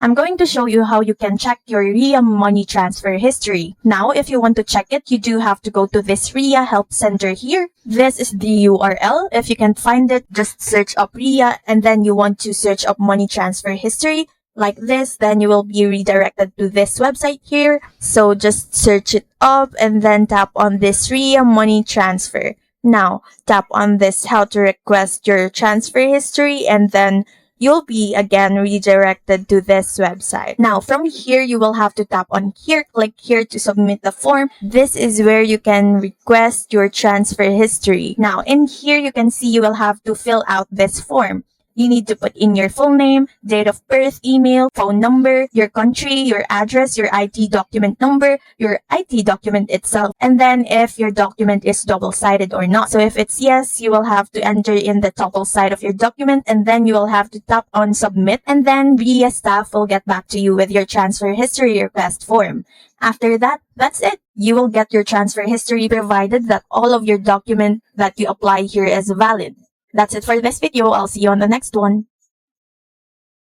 I'm going to show you how you can check your RIA money transfer history. Now, if you want to check it, you do have to go to this RIA Help Center here. This is the URL. If you can't find it, just search up RIA and then you want to search up money transfer history like this, then you will be redirected to this website here. So just search it up and then tap on this RIA money transfer. Now, tap on this how to request your transfer history and then you'll be again redirected to this website. Now, from here, you will have to tap on here, click here to submit the form. This is where you can request your transfer history. Now, in here, you can see you will have to fill out this form. You need to put in your full name, date of birth, email, phone number, your country, your address, your IT document number, your IT document itself, and then if your document is double-sided or not. So if it's yes, you will have to enter in the double side of your document, and then you will have to tap on submit, and then RIA staff will get back to you with your transfer history request form. After that, that's it. You will get your transfer history provided that all of your document that you apply here is valid. That's it for this video. I'll see you on the next one.